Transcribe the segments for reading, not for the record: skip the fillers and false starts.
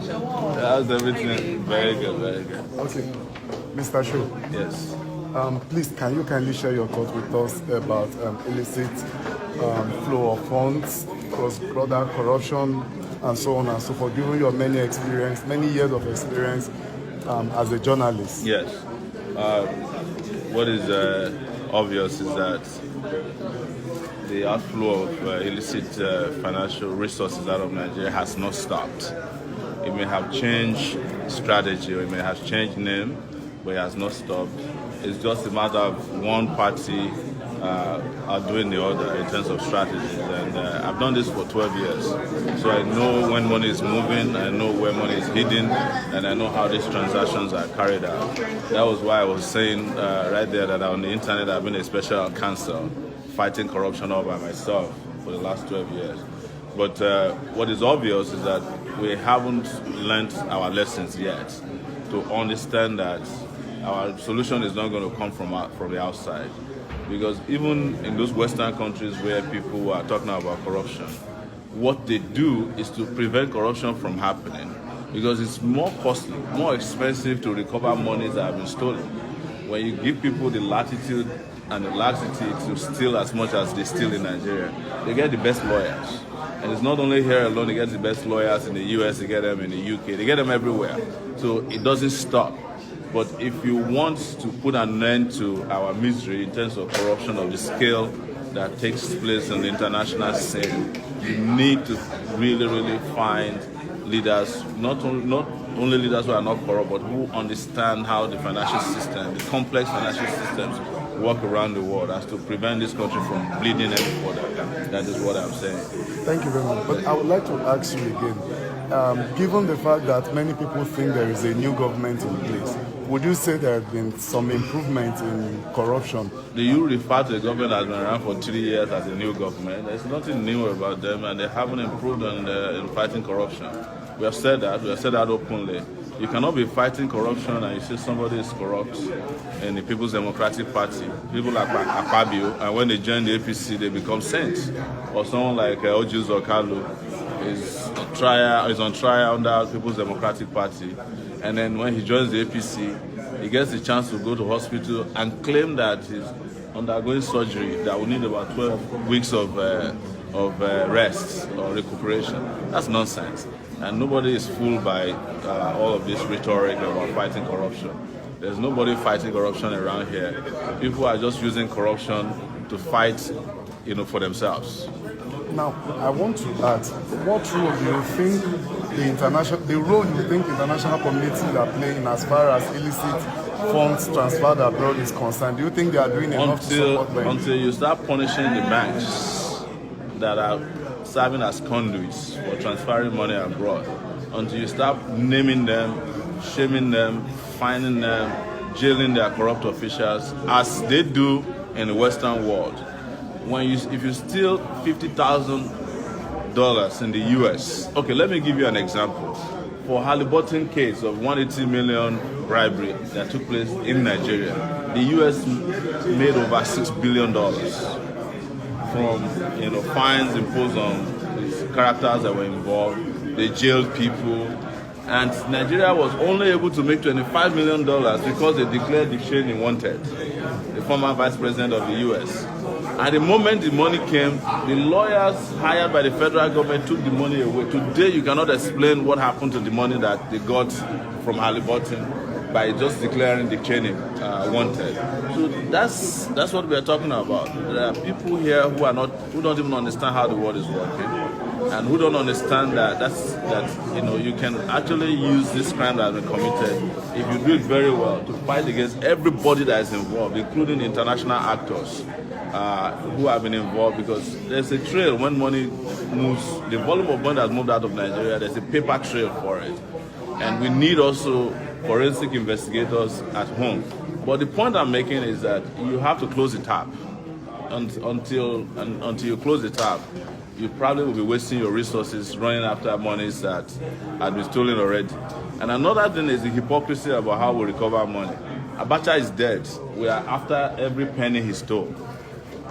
How's everything? Very good, very good. Okay, Mr. Shu, Yes. please can you kindly share your thoughts with us about illicit flow of funds, cross-border corruption, and so on and so forth, given your many years of experience as a journalist? Yes. What is obvious is that the outflow of illicit financial resources out of Nigeria has not stopped. It may have changed strategy or it may have changed name, but it has not stopped. It's just a matter of one party outdoing the other in terms of strategies. And I've done this for 12 years. So I know when money is moving, I know where money is hidden, and I know how these transactions are carried out. That was why I was saying right there that on the internet I've been a special counsel fighting corruption all by myself for the last 12 years. But what is obvious is that we haven't learned our lessons yet to understand that our solution is not going to come from the outside. Because even in those Western countries where people are talking about corruption, what they do is to prevent corruption from happening. Because it's more costly, more expensive to recover monies that have been stolen. When you give people the latitude and the laxity to steal as much as they steal in Nigeria, they get the best lawyers. And it's not only here alone, they get the best lawyers in the US, they get them in the UK, they get them everywhere. So it doesn't stop. But if you want to put an end to our misery in terms of corruption of the scale that takes place on the international scene, you need to really find leaders, not only leaders who are not corrupt, but who understand how the financial system, the complex financial systems work around the world as to prevent this country from bleeding any further. That is what I'm saying. Thank you very much. But I would like to ask you again, given the fact that many people think there is a new government in place, would you say there have been some improvement in corruption? Do you refer to the government that has been around for 3 years as a new government? There's nothing new about them, and they haven't improved in fighting corruption. We have said that openly. You cannot be fighting corruption and you say somebody is corrupt in the People's Democratic Party. People like Akpabio, and when they join the APC, they become saints. Or someone like Oju Zokalu is on trial under People's Democratic Party. And then when he joins the APC, he gets the chance to go to hospital and claim that he's undergoing surgery that will need about 12 weeks of rest or recuperation. That's nonsense. And nobody is fooled by all of this rhetoric about fighting corruption. There's nobody fighting corruption around here. People are just using corruption to fight, for themselves. Now, I want to ask, what role do you think international communities are playing as far as illicit funds transferred abroad is concerned? Do you think they are doing enough to support them? Until you start punishing the banks that are serving as conduits for transferring money abroad, until you start naming them, shaming them, fining them, jailing their corrupt officials, as they do in the Western world. If you steal $50,000 in the US, okay, let me give you an example. For Halliburton case of 180 million bribery that took place in Nigeria, the US made over $6 billion from fines imposed on these characters that were involved. They jailed people, and Nigeria was only able to make $25 million because they declared Dick Cheney wanted, the former vice president of the US. At the moment the money came, the lawyers hired by the federal government took the money away. Today you cannot explain what happened to the money that they got from Halliburton by just declaring Dick Cheney wanted. So that's what we are talking about. There are people here who don't even understand how the world is working, and who don't understand that you can actually use this crime that has been committed, if you do it very well, to fight against everybody that is involved, including international actors who have been involved, because there's a trail when money moves. The volume of money that's moved out of Nigeria, there's a paper trail for it. And we need also forensic investigators at home. But the point I'm making is that you have to close the tap. Until you close the tap, you probably will be wasting your resources running after monies that had been stolen already. And another thing is the hypocrisy about how we recover money. Abacha is dead. We are after every penny he stole.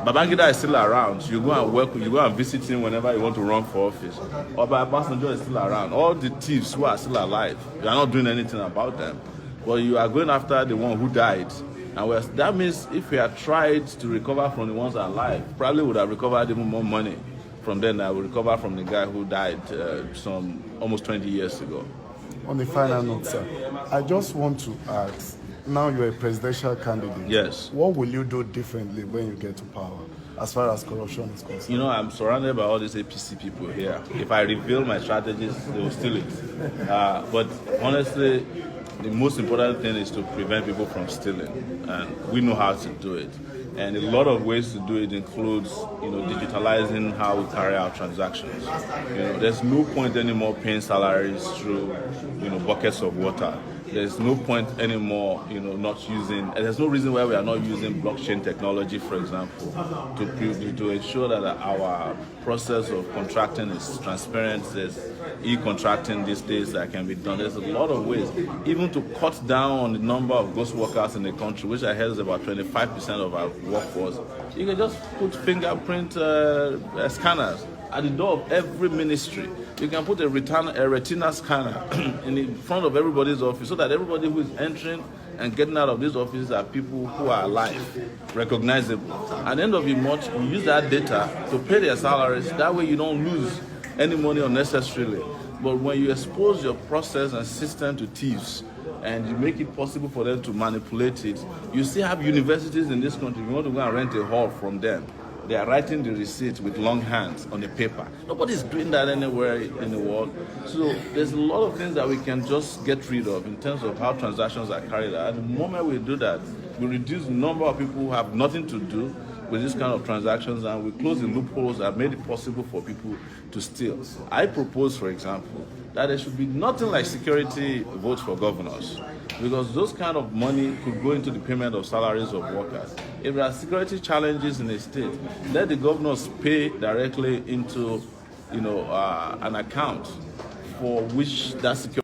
Babangida is still around. You go and work, you go and visit him whenever you want to run for office. Or Obasanjo is still around. All the thieves who are still alive, you are not doing anything about them. But you are going after the one who died. And that means if we had tried to recover from the ones alive, probably would have recovered even more money from them than we recover from the guy who died some almost 20 years ago. On the final note, sir, I just want to ask, now you're a presidential candidate. Yes. What will you do differently when you get to power, as far as corruption is concerned? You know, I'm surrounded by all these APC people here. If I reveal my strategies, they will steal it. But honestly, the most important thing is to prevent people from stealing, and we know how to do it. And a lot of ways to do it includes, digitalizing how we carry out transactions. There's no point anymore paying salaries through, buckets of water. There's no point anymore, not using. There's no reason why we are not using blockchain technology, for example, to ensure that our process of contracting is transparent. There's e-contracting these days that can be done. There's a lot of ways, even to cut down on the number of ghost workers in the country, which I heard is about 25% of our workforce. You can just put fingerprint scanners at the door of every ministry. You can put a retina scanner in the front of everybody's office so that everybody who is entering and getting out of these offices are people who are alive, recognizable. At the end of the month, you use that data to pay their salaries. That way you don't lose any money unnecessarily. But when you expose your process and system to thieves and you make it possible for them to manipulate it, you still have universities in this country. You want to go and rent a hall from them. They are writing the receipt with long hands on the paper. Nobody's doing that anywhere in the world. So there's a lot of things that we can just get rid of in terms of how transactions are carried out. At the moment we do that, we reduce the number of people who have nothing to do with this kind of transactions, and we close the loopholes that made it possible for people to steal. I propose, for example, that there should be nothing like security votes for governors, because those kind of money could go into the payment of salaries of workers. If there are security challenges in a state, let the governors pay directly into, an account for which that security